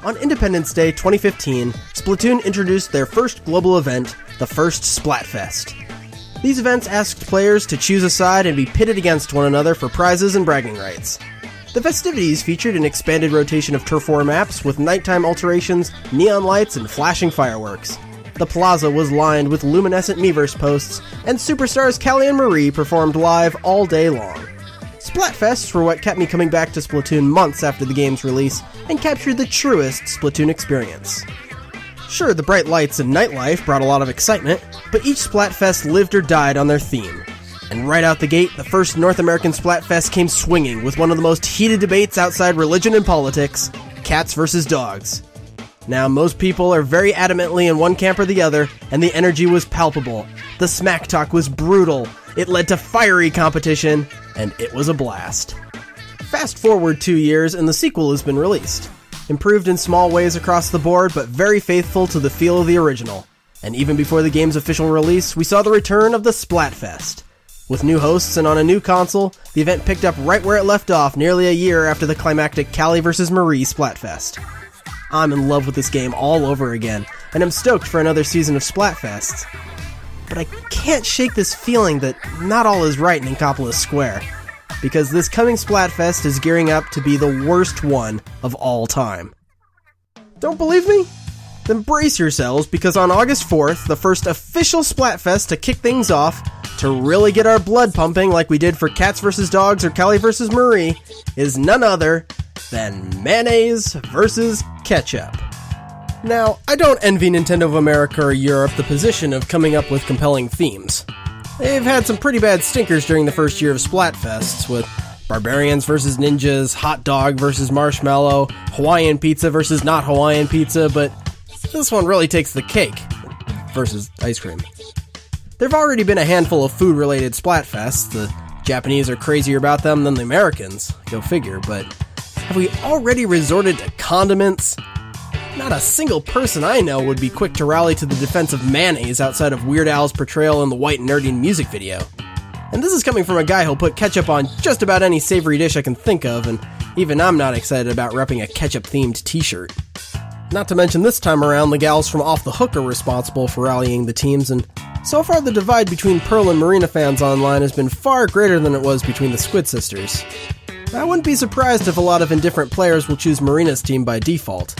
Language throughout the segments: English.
On Independence Day 2015, Splatoon introduced their first global event, the first Splatfest. These events asked players to choose a side and be pitted against one another for prizes and bragging rights. The festivities featured an expanded rotation of turf war maps with nighttime alterations, neon lights, and flashing fireworks. The plaza was lined with luminescent Miiverse posts, and superstars Callie and Marie performed live all day long. Splatfests were what kept me coming back to Splatoon months after the game's release, and captured the truest Splatoon experience. Sure, the bright lights and nightlife brought a lot of excitement, but each Splatfest lived or died on their theme. And right out the gate, the first North American Splatfest came swinging with one of the most heated debates outside religion and politics, cats versus dogs. Now, most people are very adamantly in one camp or the other, and the energy was palpable. The smack talk was brutal, it led to fiery competition, and it was a blast. Fast forward 2 years and the sequel has been released. Improved in small ways across the board, but very faithful to the feel of the original. And even before the game's official release, we saw the return of the Splatfest. With new hosts and on a new console, the event picked up right where it left off nearly a year after the climactic Callie vs. Marie Splatfest. I'm in love with this game all over again, and I'm stoked for another season of Splatfests. But I can't shake this feeling that not all is right in Inkopolis Square, because this coming Splatfest is gearing up to be the worst one of all time. Don't believe me? Then brace yourselves, because on August 4th, the first official Splatfest to kick things off, to really get our blood pumping like we did for Cats vs. Dogs or Callie vs. Marie, is none other than Mayonnaise vs. Ketchup. Now, I don't envy Nintendo of America or Europe the position of coming up with compelling themes. They've had some pretty bad stinkers during the first year of Splatfests, with Barbarians vs. Ninjas, Hot Dog vs. Marshmallow, Hawaiian Pizza vs. not Hawaiian Pizza, but this one really takes the cake, versus ice cream. There've already been a handful of food-related Splatfests. The Japanese are crazier about them than the Americans, go figure, but have we already resorted to condiments? Not a single person I know would be quick to rally to the defense of mayonnaise outside of Weird Al's portrayal in the White Nerdy music video. And this is coming from a guy who'll put ketchup on just about any savory dish I can think of, and even I'm not excited about repping a ketchup-themed t-shirt. Not to mention this time around, the gals from Off the Hook are responsible for rallying the teams, and so far the divide between Pearl and Marina fans online has been far greater than it was between the Squid Sisters. I wouldn't be surprised if a lot of indifferent players will choose Marina's team by default.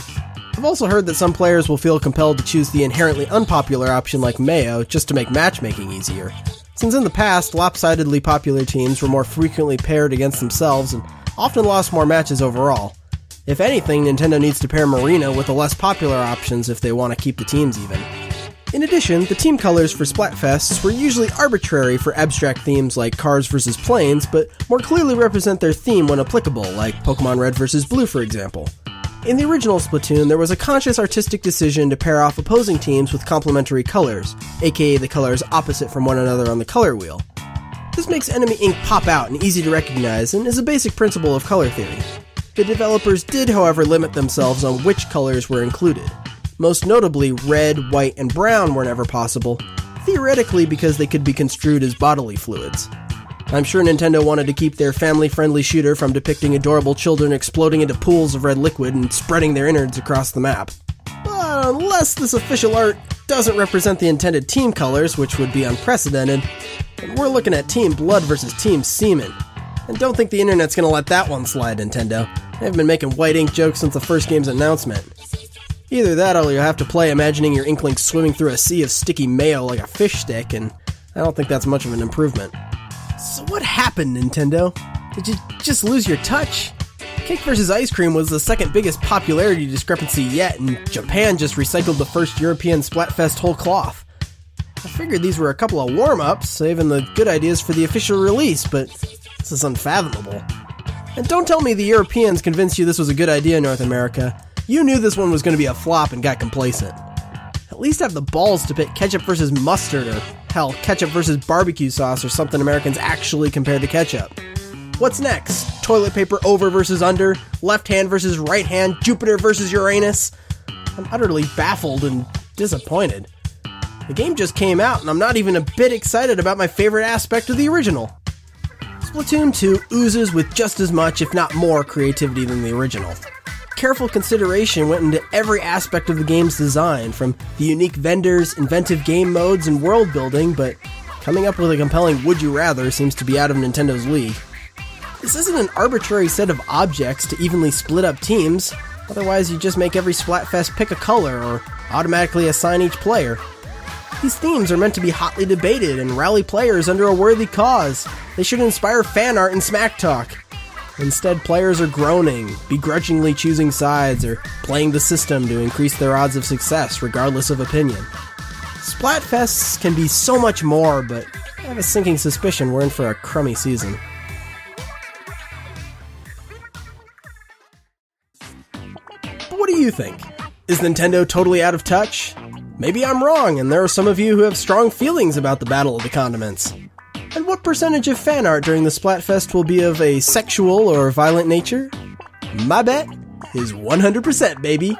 I've also heard that some players will feel compelled to choose the inherently unpopular option like Mayo just to make matchmaking easier, since in the past, lopsidedly popular teams were more frequently paired against themselves and often lost more matches overall. If anything, Nintendo needs to pair Marina with the less popular options if they want to keep the teams even. In addition, the team colors for Splatfests were usually arbitrary for abstract themes like cars versus planes, but more clearly represent their theme when applicable, like Pokemon Red vs. Blue for example. In the original Splatoon, there was a conscious artistic decision to pair off opposing teams with complementary colors, aka the colors opposite from one another on the color wheel. This makes enemy ink pop out and easy to recognize, and is a basic principle of color theory. The developers did, however, limit themselves on which colors were included. Most notably, red, white, and brown were never possible, theoretically because they could be construed as bodily fluids. I'm sure Nintendo wanted to keep their family-friendly shooter from depicting adorable children exploding into pools of red liquid and spreading their innards across the map. But unless this official art doesn't represent the intended team colors, which would be unprecedented, then we're looking at Team Blood versus Team Semen. And don't think the internet's gonna let that one slide, Nintendo. They've been making white ink jokes since the first game's announcement. Either that or you'll have to play imagining your Inkling swimming through a sea of sticky mayo like a fish stick, and I don't think that's much of an improvement. So what happened, Nintendo? Did you just lose your touch? Cake vs. Ice Cream was the second biggest popularity discrepancy yet, and Japan just recycled the first European Splatfest whole cloth. I figured these were a couple of warm-ups, saving the good ideas for the official release, but this is unfathomable. And don't tell me the Europeans convinced you this was a good idea, North America. You knew this one was going to be a flop and got complacent. At least have the balls to pick ketchup versus mustard, or hell, ketchup versus barbecue sauce, or something Americans actually compare to ketchup. What's next? Toilet paper over versus under? Left hand versus right hand? Jupiter versus Uranus? I'm utterly baffled and disappointed. The game just came out, and I'm not even a bit excited about my favorite aspect of the original. Splatoon 2 oozes with just as much, if not more, creativity than the original. careful consideration went into every aspect of the game's design, from the unique vendors, inventive game modes, and world building, but coming up with a compelling would you rather seems to be out of Nintendo's league. This isn't an arbitrary set of objects to evenly split up teams, otherwise you just make every Splatfest pick a color or automatically assign each player. These themes are meant to be hotly debated and rally players under a worthy cause. They should inspire fan art and smack talk. Instead, players are groaning, begrudgingly choosing sides, or playing the system to increase their odds of success, regardless of opinion. Splatfests can be so much more, but I have a sinking suspicion we're in for a crummy season. But what do you think? Is Nintendo totally out of touch? Maybe I'm wrong, and there are some of you who have strong feelings about the Battle of the Condiments. And what percentage of fan art during the Splatfest will be of a sexual or violent nature? My bet is 100%, baby!